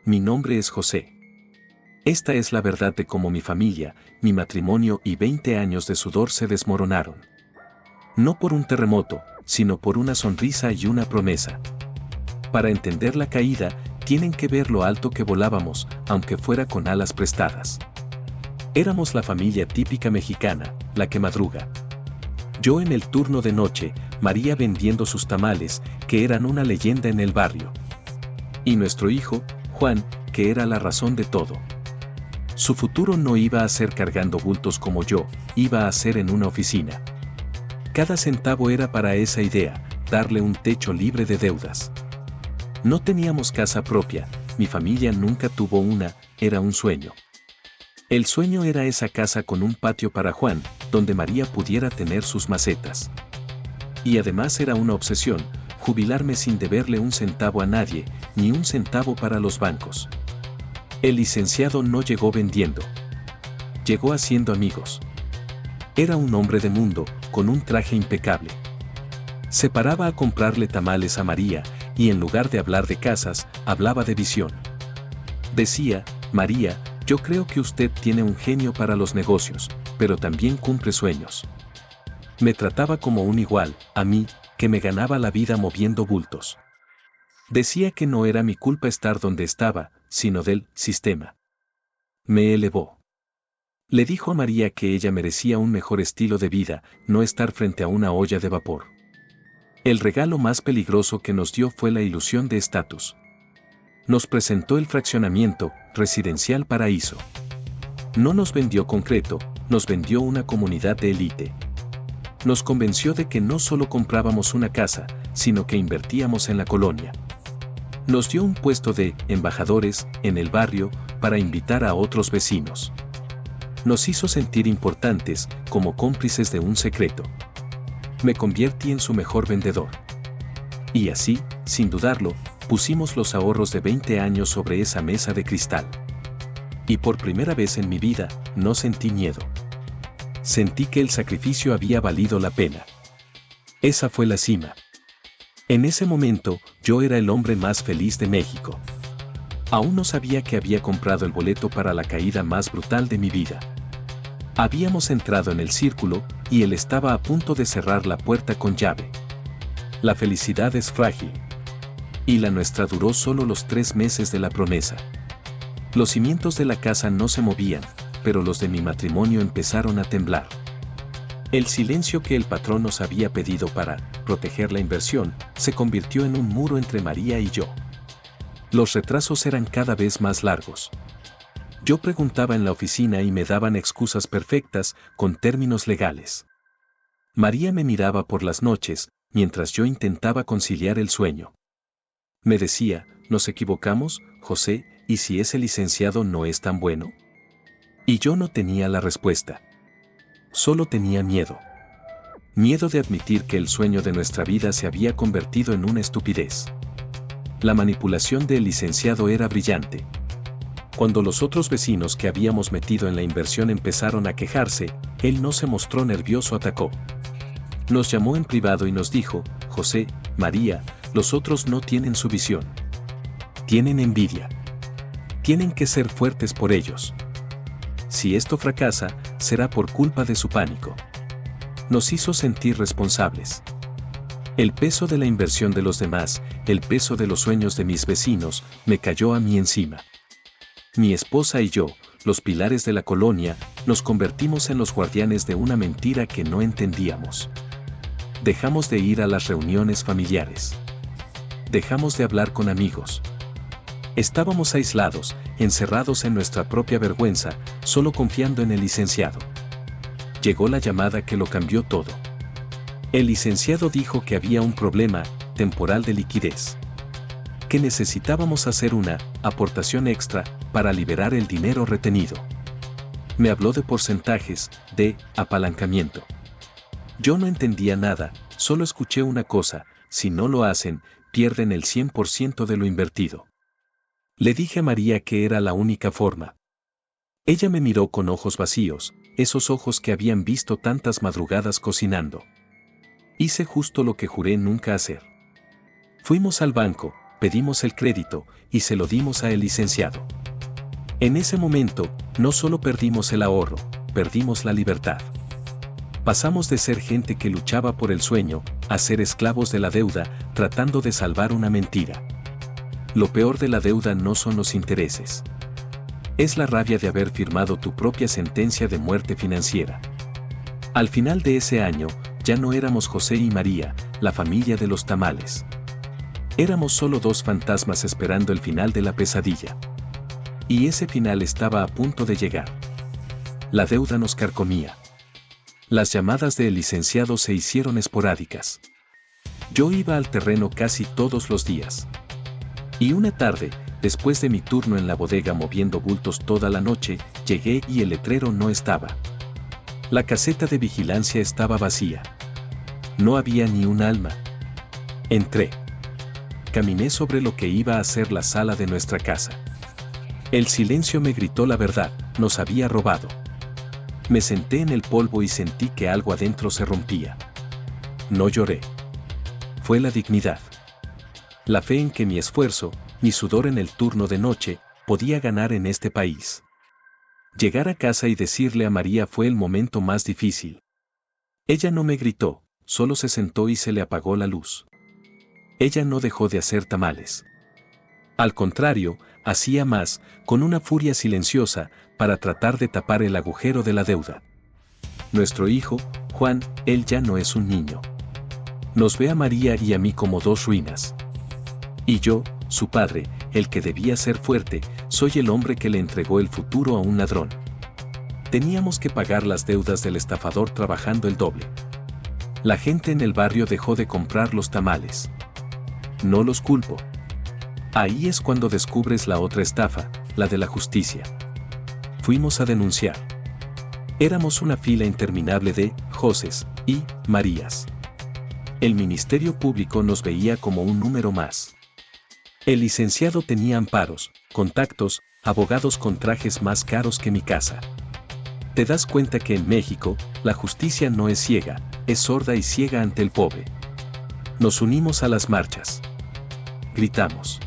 mi nombre es José. Esta es la verdad de cómo mi familia, mi matrimonio y 20 años de sudor se desmoronaron. No por un terremoto, sino por una sonrisa y una promesa. Para entender la caída, tienen que ver lo alto que volábamos, aunque fuera con alas prestadas. Éramos la familia típica mexicana, la que madruga. Yo en el turno de noche, María vendiendo sus tamales, que eran una leyenda en el barrio. Y nuestro hijo, Juan, que era la razón de todo. Su futuro no iba a ser cargando bultos como yo, iba a ser en una oficina. Cada centavo era para esa idea, darle un techo libre de deudas. No teníamos casa propia, mi familia nunca tuvo una, era un sueño. El sueño era esa casa con un patio para Juan, donde María pudiera tener sus macetas. Y además era una obsesión, jubilarme sin deberle un centavo a nadie, ni un centavo para los bancos. El licenciado no llegó vendiendo. Llegó haciendo amigos. Era un hombre de mundo, con un traje impecable. Se paraba a comprarle tamales a María, y en lugar de hablar de casas, hablaba de visión. Decía, María, yo creo que usted tiene un genio para los negocios, pero también cumple sueños. Me trataba como un igual, a mí, que me ganaba la vida moviendo bultos. Decía que no era mi culpa estar donde estaba, sino del sistema. Me elevó. Le dijo a María que ella merecía un mejor estilo de vida, no estar frente a una olla de vapor. El regalo más peligroso que nos dio fue la ilusión de estatus. Nos presentó el fraccionamiento, Residencial Paraíso. No nos vendió concreto, nos vendió una comunidad de élite. Nos convenció de que no solo comprábamos una casa, sino que invertíamos en la colonia. Nos dio un puesto de embajadores en el barrio para invitar a otros vecinos. Nos hizo sentir importantes, como cómplices de un secreto. Me convertí en su mejor vendedor. Y así, sin dudarlo, pusimos los ahorros de 20 años sobre esa mesa de cristal. Y por primera vez en mi vida, no sentí miedo. Sentí que el sacrificio había valido la pena. Esa fue la cima. En ese momento, yo era el hombre más feliz de México. Aún no sabía que había comprado el boleto para la caída más brutal de mi vida. Habíamos entrado en el círculo, y él estaba a punto de cerrar la puerta con llave. La felicidad es frágil. Y la nuestra duró solo los 3 meses de la promesa. Los cimientos de la casa no se movían, pero los de mi matrimonio empezaron a temblar. El silencio que el patrón nos había pedido para proteger la inversión, se convirtió en un muro entre María y yo. Los retrasos eran cada vez más largos. Yo preguntaba en la oficina y me daban excusas perfectas, con términos legales. María me miraba por las noches, mientras yo intentaba conciliar el sueño. Me decía, ¿nos equivocamos, José, y si ese licenciado no es tan bueno? Y yo no tenía la respuesta. Solo tenía miedo. Miedo de admitir que el sueño de nuestra vida se había convertido en una estupidez. La manipulación del licenciado era brillante. Cuando los otros vecinos que habíamos metido en la inversión empezaron a quejarse, él no se mostró nervioso, atacó. Nos llamó en privado y nos dijo, José, María, los otros no tienen su visión. Tienen envidia. Tienen que ser fuertes por ellos. Si esto fracasa, será por culpa de su pánico. Nos hizo sentir responsables. El peso de la inversión de los demás, el peso de los sueños de mis vecinos, me cayó a mí encima. Mi esposa y yo, los pilares de la colonia, nos convertimos en los guardianes de una mentira que no entendíamos. Dejamos de ir a las reuniones familiares. Dejamos de hablar con amigos. Estábamos aislados, encerrados en nuestra propia vergüenza, solo confiando en el licenciado. Llegó la llamada que lo cambió todo. El licenciado dijo que había un problema temporal de liquidez. Que necesitábamos hacer una aportación extra para liberar el dinero retenido. Me habló de porcentajes, de apalancamiento. Yo no entendía nada, solo escuché una cosa, si no lo hacen, pierden el 100% de lo invertido. Le dije a María que era la única forma. Ella me miró con ojos vacíos, esos ojos que habían visto tantas madrugadas cocinando. Hice justo lo que juré nunca hacer. Fuimos al banco, pedimos el crédito, y se lo dimos a el licenciado. En ese momento, no solo perdimos el ahorro, perdimos la libertad. Pasamos de ser gente que luchaba por el sueño, a ser esclavos de la deuda, tratando de salvar una mentira. Lo peor de la deuda no son los intereses. Es la rabia de haber firmado tu propia sentencia de muerte financiera. Al final de ese año, ya no éramos José y María, la familia de los tamales. Éramos solo dos fantasmas esperando el final de la pesadilla. Y ese final estaba a punto de llegar. La deuda nos carcomía. Las llamadas del licenciado se hicieron esporádicas. Yo iba al terreno casi todos los días. Y una tarde, después de mi turno en la bodega moviendo bultos toda la noche, llegué y el letrero no estaba. La caseta de vigilancia estaba vacía. No había ni un alma. Entré. Caminé sobre lo que iba a ser la sala de nuestra casa. El silencio me gritó la verdad, nos había robado. Me senté en el polvo y sentí que algo adentro se rompía. No lloré. Fue la dignidad. La fe en que mi esfuerzo, mi sudor en el turno de noche, podía ganar en este país. Llegar a casa y decirle a María fue el momento más difícil. Ella no me gritó, solo se sentó y se le apagó la luz. Ella no dejó de hacer tamales. Al contrario, hacía más, con una furia silenciosa, para tratar de tapar el agujero de la deuda. Nuestro hijo, Juan, él ya no es un niño. Nos ve a María y a mí como dos ruinas. Y yo, su padre, el que debía ser fuerte, soy el hombre que le entregó el futuro a un ladrón. Teníamos que pagar las deudas del estafador trabajando el doble. La gente en el barrio dejó de comprar los tamales. No los culpo. Ahí es cuando descubres la otra estafa, la de la justicia. Fuimos a denunciar. Éramos una fila interminable de Joses y Marías. El Ministerio Público nos veía como un número más. El licenciado tenía amparos, contactos, abogados con trajes más caros que mi casa. Te das cuenta que en México, la justicia no es ciega, es sorda y ciega ante el pobre. Nos unimos a las marchas. Gritamos.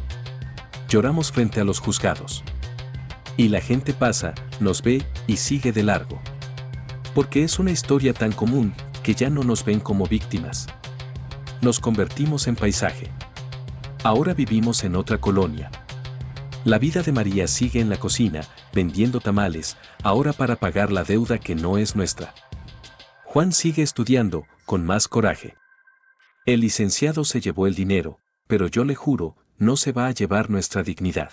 Lloramos frente a los juzgados. Y la gente pasa, nos ve y sigue de largo. Porque es una historia tan común que ya no nos ven como víctimas. Nos convertimos en paisaje. Ahora vivimos en otra colonia. La vida de María sigue en la cocina, vendiendo tamales, ahora para pagar la deuda que no es nuestra. Juan sigue estudiando, con más coraje. El licenciado se llevó el dinero, pero yo le juro, no se va a llevar nuestra dignidad.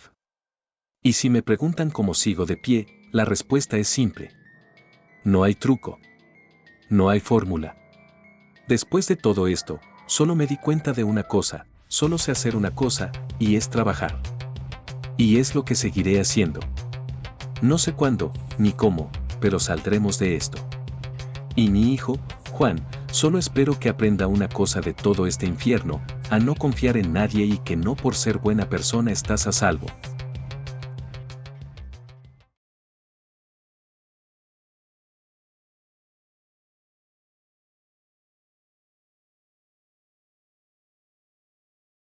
Y si me preguntan cómo sigo de pie, la respuesta es simple. No hay truco. No hay fórmula. Después de todo esto, solo me di cuenta de una cosa, solo sé hacer una cosa, y es trabajar. Y es lo que seguiré haciendo. No sé cuándo, ni cómo, pero saldremos de esto. Y mi hijo, Juan, solo espero que aprenda una cosa de todo este infierno, a no confiar en nadie y que no por ser buena persona estás a salvo.